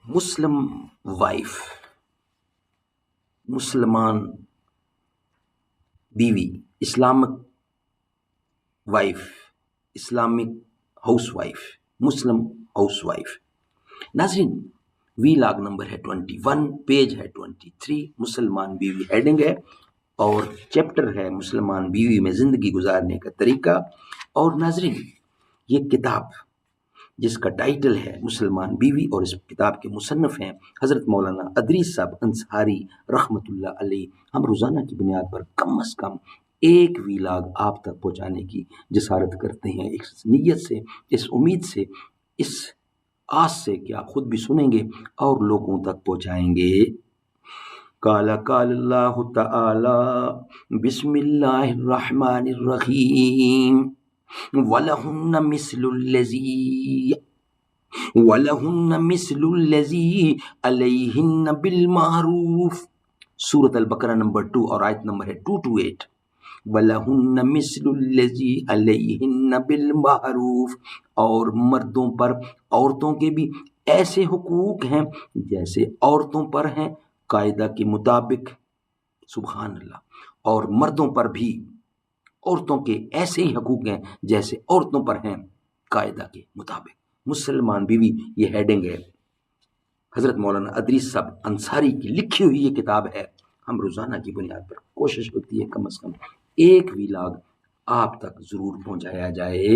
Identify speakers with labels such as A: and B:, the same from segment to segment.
A: مسلم wife, مسلمان بیوی، Islamic wife, Islamic house wife, Muslim house wife. ناظرین، وی لاگ نمبر ہے 21، پیج ہے 23، مسلمان بیوی ہیڈنگ ہے اور چیپٹر ہے مسلمان بیوی میں زندگی گزارنے کا طریقہ۔ اور ناظرین، یہ کتاب جس کا ٹائٹل ہے مسلمان بیوی اور اس کتاب کے مصنف ہیں حضرت مولانا ادریس صاحب انصاری رحمۃ اللہ علیہ، ہم روزانہ کی بنیاد پر کم از کم ایک ویلاگ آپ تک پہنچانے کی جسارت کرتے ہیں، اس نیت سے، اس امید سے، اس آس سے کہ آپ خود بھی سنیں گے اور لوگوں تک پہنچائیں گے۔ قال اللہ تعالی بسم اللہ الرحمن الرحیم وَلَهُنَّ مِثْلُ الَّذِي عَلَيْهِنَّ بِالْمَعْرُوفِ، سورۃ البقرہ نمبر 2 اور آیت نمبر ہے 228۔ وَلَهُنَّ مِثْلُ الَّذِي عَلَيْهِنَّ بِالْمَعْرُوفِ، اور مردوں پر عورتوں کے بھی ایسے حقوق ہیں جیسے عورتوں پر ہیں قاعدہ کے مطابق، سبحان اللہ، اور مردوں پر بھی عورتوں کے ایسے ہی حقوق ہیں جیسے عورتوں پر ہیں قاعدہ کے مطابق۔ مسلمان بیوی یہ ہیڈنگ ہے، حضرت مولانا ادریس صاحب انصاری کی لکھی ہوئی یہ کتاب ہے۔ ہم روزانہ کی بنیاد پر کوشش ہوتی ہے کم از کم ایک ویلاگ آپ تک ضرور پہنچایا جائے۔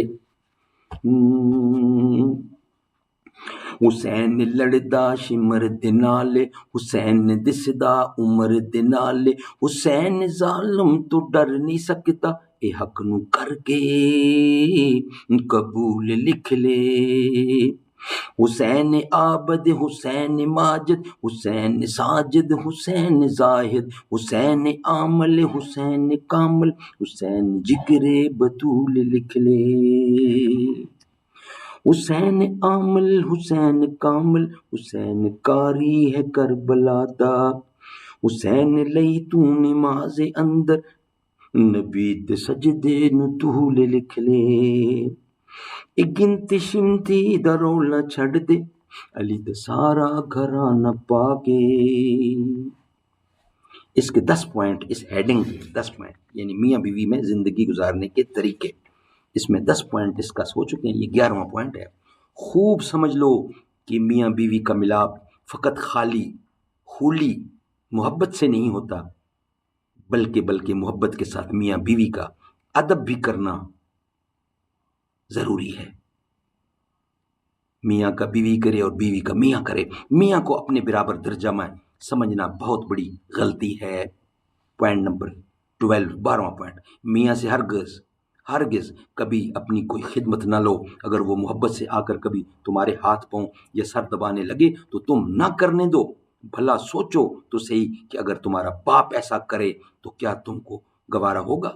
A: حسین لڑدا شمر دنال، حسین دسدا عمر دنال، حسین ظالم تو ڈر نہیں سکتا، اے حق نو کر کے قبول لکھ لے۔ حسین عابد، حسین ماجد، حسین ساجد، حسین زاہد، حسین عامل، حسین کامل، حسین جگر بطول لکھ لے۔ حسین عامل، حسین کامل، حسین کاری ہے کربلا دا، حسین لئی تو نماز اندر نبی دے سجدے نو طول لکھ لے۔ اے گنتی شنتی دا رولا چھڑ دے، علی دا سارا گھرانہ پا کے۔ اس کے 10 پوائنٹ، اس ہیڈنگ کے 10 پوائنٹ یعنی میاں بیوی میں زندگی گزارنے کے طریقے، اس میں 10 پوائنٹ ڈسکس ہو چکے ہیں، یہ 11واں پوائنٹ ہے۔ خوب سمجھ لو کہ میاں بیوی کا ملاپ فقط خالی خولی محبت سے نہیں ہوتا، بلکہ محبت کے ساتھ میاں بیوی کا ادب بھی کرنا ضروری ہے۔ میاں کا بیوی کرے اور بیوی کا میاں کرے، میاں کو اپنے برابر درجہ میں سمجھنا بہت بڑی غلطی ہے۔ پوائنٹ نمبر 12، 12واں پوائنٹ، میاں سے ہرگز کبھی اپنی کوئی خدمت نہ لو۔ اگر وہ محبت سے آ کر کبھی تمہارے ہاتھ پاؤں یا سر دبانے لگے تو تم نہ کرنے دو۔ بھلا سوچو تو صحیح کہ اگر تمہارا باپ ایسا کرے تو کیا تم کو گوارا ہوگا؟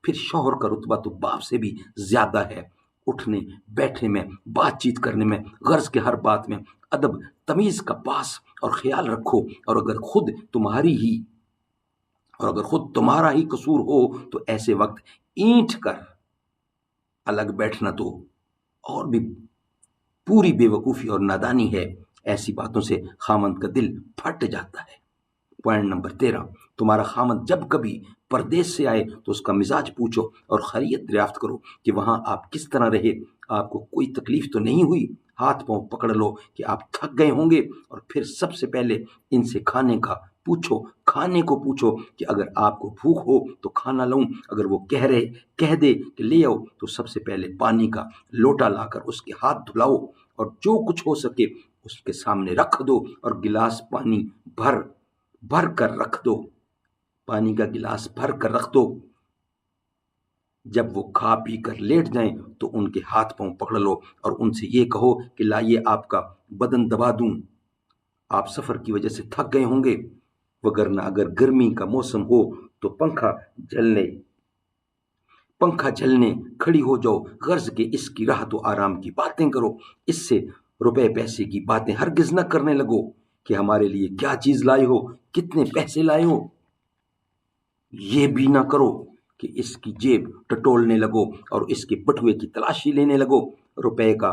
A: پھر شوہر کا رتبہ تو باپ سے بھی زیادہ ہے۔ اٹھنے بیٹھنے میں، بات چیت کرنے میں، غرض کے ہر بات میں ادب تمیز کا پاس اور خیال رکھو۔ اور اگر خود تمہارا ہی قصور ہو تو ایسے وقت اینٹ کر الگ بیٹھنا تو اور بھی پوری بے وقوفی اور نادانی ہے۔ ایسی باتوں سے خامند کا دل پھٹ جاتا ہے۔ پوائنٹ نمبر 13، تمہارا خامند جب کبھی پردیس سے آئے تو اس کا مزاج پوچھو اور خیریت دریافت کرو کہ وہاں آپ کس طرح رہے، آپ کو کوئی تکلیف تو نہیں ہوئی۔ ہاتھ پاؤں پکڑ لو کہ آپ تھک گئے ہوں گے، اور پھر سب سے پہلے ان سے کھانے کو پوچھو کہ اگر آپ کو بھوک ہو تو کھانا لاؤں۔ اگر وہ کہہ دے کہ لے آؤ تو سب سے پہلے پانی کا لوٹا لا کر اس کے ہاتھ دھلاؤ اور جو کچھ ہو سکے اس کے سامنے رکھ دو، اور گلاس پانی بھر کر رکھ دو، پانی کا گلاس بھر کر رکھ دو۔ جب وہ کھا پی کر لیٹ جائیں تو ان کے ہاتھ پاؤں پکڑ لو اور ان سے یہ کہو کہ لائیے آپ کا بدن دبا دوں، آپ سفر کی وجہ سے تھک گئے ہوں گے، وگرنہ اگر گرمی کا موسم ہو تو پنکھا جھلنے کھڑی ہو جاؤ، غرض کہ اس کی راحت و آرام کی باتیں کرو۔ اس سے روپے پیسے کی باتیں ہرگز نہ کرنے لگو کہ ہمارے لیے کیا چیز لائے ہو، کتنے پیسے لائے ہو۔ یہ بھی نہ کرو کہ اس کی جیب ٹٹولنے لگو اور اس کے بٹوے کی تلاشی لینے لگو۔ روپے کا